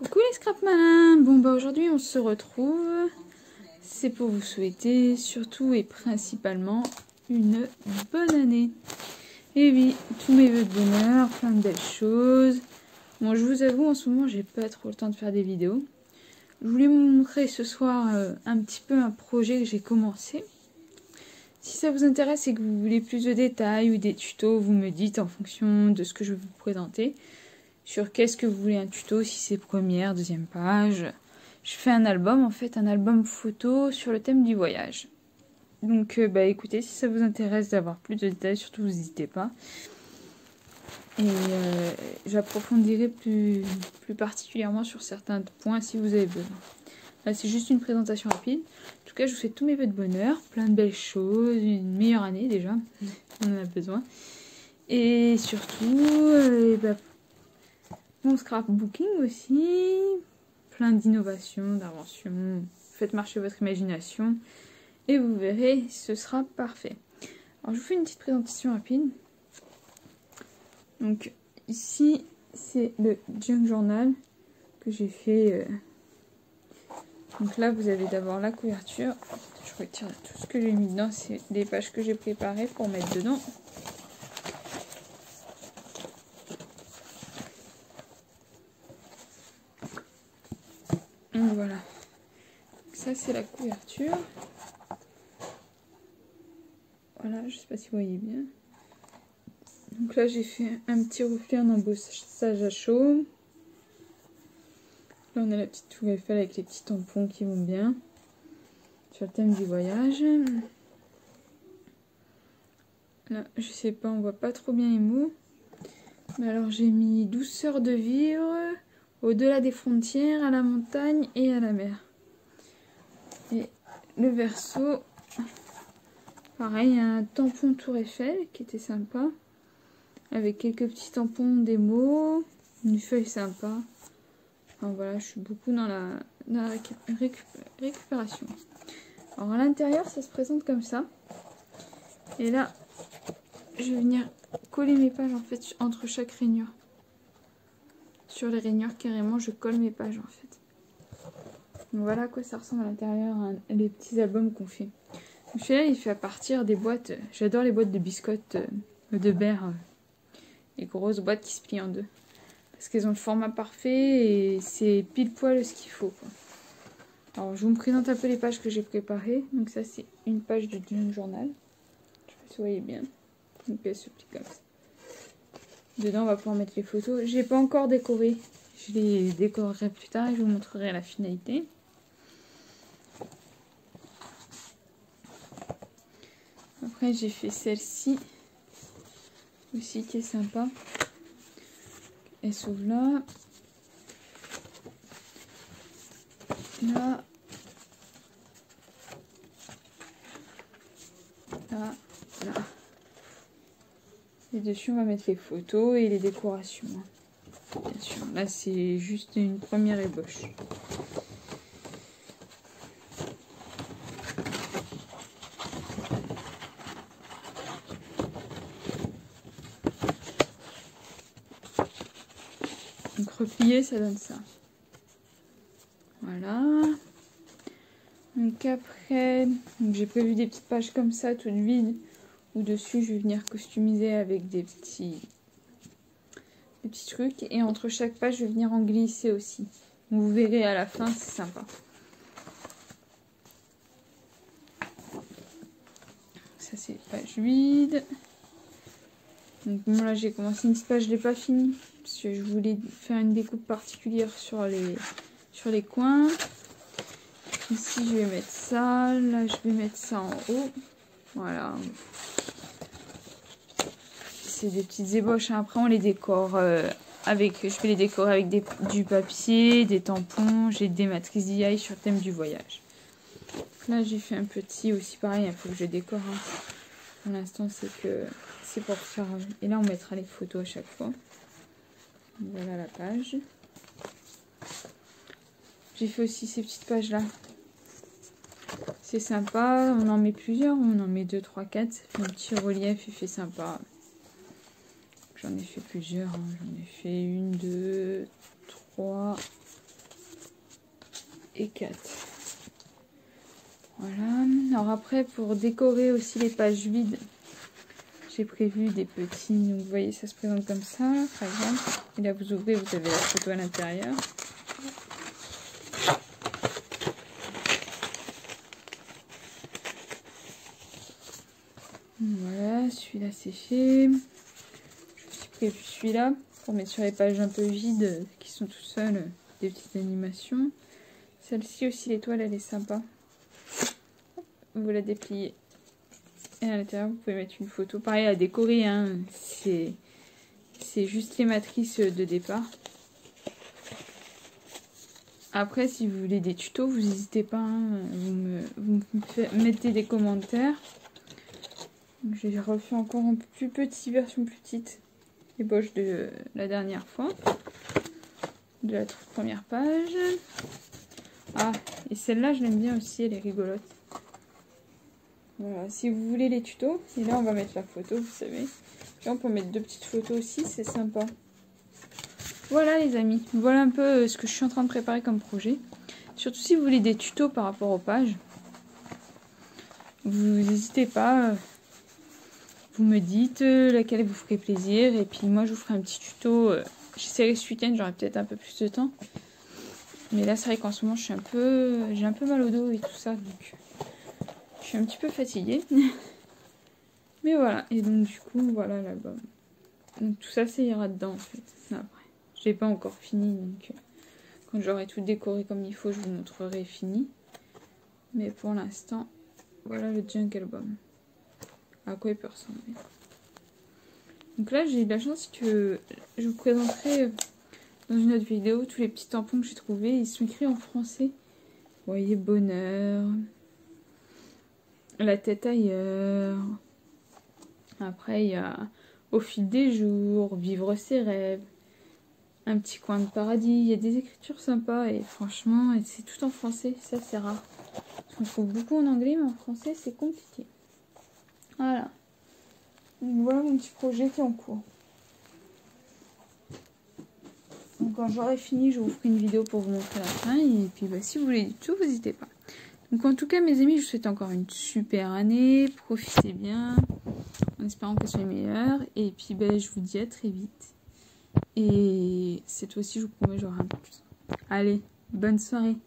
Coucou les scrap malins. Bon bah aujourd'hui on se retrouve. C'est pour vous souhaiter surtout et principalement une bonne année. Et oui, tous mes vœux de bonheur, plein de belles choses. Bon, je vous avoue, en ce moment j'ai pas trop le temps de faire des vidéos. Je voulais vous montrer ce soir un petit peu un projet que j'ai commencé. Si ça vous intéresse et que vous voulez plus de détails ou des tutos, vous me dites en fonction de ce que je vais vous présenter. Sur qu'est-ce que vous voulez un tuto, si c'est première, deuxième page. Je fais un album, en fait, un album photo sur le thème du voyage. Donc, bah écoutez, si ça vous intéresse d'avoir plus de détails, surtout n'hésitez pas. Et j'approfondirai plus particulièrement sur certains points si vous avez besoin. Là, c'est juste une présentation rapide. En tout cas, je vous souhaite tous mes vœux de bonheur, plein de belles choses, une meilleure année déjà, on en a besoin. Et surtout, bah, mon scrapbooking aussi, plein d'innovations, d'inventions. Faites marcher votre imagination et vous verrez, ce sera parfait. Alors, je vous fais une petite présentation rapide. Donc, ici, c'est le Junk Journal que j'ai fait. Donc là, vous avez d'abord la couverture. Je retire tout ce que j'ai mis dedans. C'est des pages que j'ai préparées pour mettre dedans. Donc voilà. Ça, c'est la couverture. Voilà, je sais pas si vous voyez bien. Donc là, j'ai fait un petit reflet en embossage à chaud. Là, on a la petite tour Eiffel avec les petits tampons qui vont bien. Sur le thème du voyage. Là, je sais pas, on voit pas trop bien les mots. Mais alors, j'ai mis douceur de vivre, au-delà des frontières, à la montagne et à la mer. Et le verso, pareil, un tampon tour Eiffel qui était sympa. Avec quelques petits tampons, des mots, une feuille sympa. Enfin voilà, je suis beaucoup dans la récupération. Alors à l'intérieur, ça se présente comme ça. Et là, je vais venir coller mes pages en fait entre chaque rainure. Sur les rainures, carrément, je colle mes pages en fait. Donc voilà à quoi ça ressemble à l'intérieur, hein, les petits albums qu'on fait. Celui-là, il fait à partir des boîtes. J'adore les boîtes de biscottes de beurre. Les grosses boîtes qui se plient en deux. Parce qu'elles ont le format parfait et c'est pile poil ce qu'il faut, quoi. Alors je vous présente un peu les pages que j'ai préparées. Donc ça c'est une page de Junk Journal. Je sais pas si vous voyez bien. Donc elle se plie comme ça. Dedans on va pouvoir mettre les photos. J'ai pas encore décoré. Je les décorerai plus tard et je vous montrerai la finalité. Après j'ai fait celle-ci. Aussi qui est sympa. Elle s'ouvre là. Là. Là. Là. Et dessus, on va mettre les photos et les décorations. Bien sûr. Là, c'est juste une première ébauche. Donc, replié, ça donne ça. Voilà. Donc après, j'ai prévu des petites pages comme ça, toutes vides, où dessus je vais venir customiser avec des petits trucs. Et entre chaque page, je vais venir en glisser aussi. Donc, vous verrez à la fin, c'est sympa. Ça c'est les pages vides. Donc bon, là j'ai commencé une petite page, je l'ai pas fini. Parce que je voulais faire une découpe particulière sur les coins. Ici je vais mettre ça, là je vais mettre ça en haut. Voilà. C'est des petites ébauches, hein. Après on les décore je vais les décorer avec du papier, des tampons, j'ai des matrices DIY sur le thème du voyage. Là j'ai fait un petit aussi pareil, il faut que je décore. Hein. Pour l'instant c'est pour faire. Et là on mettra les photos à chaque fois. Voilà la page. J'ai fait aussi ces petites pages là. C'est sympa, on en met plusieurs, on en met 2, 3, 4. Ça fait un petit relief, il fait sympa. J'en ai fait plusieurs, hein. J'en ai fait 1, 2, 3, et 4. Voilà. Alors après, pour décorer aussi les pages vides, j'ai prévu des petits, donc vous voyez, ça se présente comme ça, par exemple. Et là, vous ouvrez, vous avez la photo à l'intérieur. Voilà, celui-là c'est fait. J'ai aussi prévu celui-là pour mettre sur les pages un peu vides qui sont tout seuls, des petites animations. Celle-ci aussi, l'étoile, elle est sympa. Vous la dépliez. Et à l'intérieur, vous pouvez mettre une photo. Pareil à décorer, hein. C'est juste les matrices de départ. Après, si vous voulez des tutos, vous n'hésitez pas. Hein. Vous me mettez des commentaires. J'ai refait encore en plus petit, version plus petite. Ébauche de la dernière fois. De la toute première page. Ah, et celle-là, je l'aime bien aussi, elle est rigolote. Voilà, si vous voulez les tutos, et là on va mettre la photo, vous savez. Puis on peut mettre 2 petites photos aussi, c'est sympa. Voilà les amis, voilà un peu ce que je suis en train de préparer comme projet. Surtout si vous voulez des tutos par rapport aux pages, vous n'hésitez pas, vous me dites laquelle vous ferait plaisir. Et puis moi je vous ferai un petit tuto, j'essaierai ce week-end, j'aurai peut-être un peu plus de temps. Mais là c'est vrai qu'en ce moment j'ai un peu mal au dos et tout ça, donc... Je suis un petit peu fatiguée. Mais voilà. Et donc du coup, voilà l'album. Donc tout ça, ça ira dedans en fait. Après, je l'ai pas encore fini. Donc quand j'aurai tout décoré comme il faut, je vous montrerai fini. Mais pour l'instant, voilà le junk album. À quoi il peut ressembler. Donc là, j'ai eu de la chance que je vous présenterai dans une autre vidéo tous les petits tampons que j'ai trouvés. Ils sont écrits en français. Vous voyez, bonheur... La tête ailleurs. Après, il y a Au fil des jours, Vivre ses rêves, Un petit coin de paradis. Il y a des écritures sympas et franchement, c'est tout en français. Ça, c'est rare. On trouve beaucoup en anglais, mais en français, c'est compliqué. Voilà. Donc, voilà mon petit projet qui est en cours. Donc, quand j'aurai fini, je vous ferai une vidéo pour vous montrer la fin. Et puis, bah, si vous voulez du tout, n'hésitez pas. Donc en tout cas mes amis, je vous souhaite encore une super année, profitez bien, en espérant qu'elle soit meilleure, et puis ben, je vous dis à très vite, et cette fois-ci je vous promets j'aurai un peu plus. Allez, bonne soirée.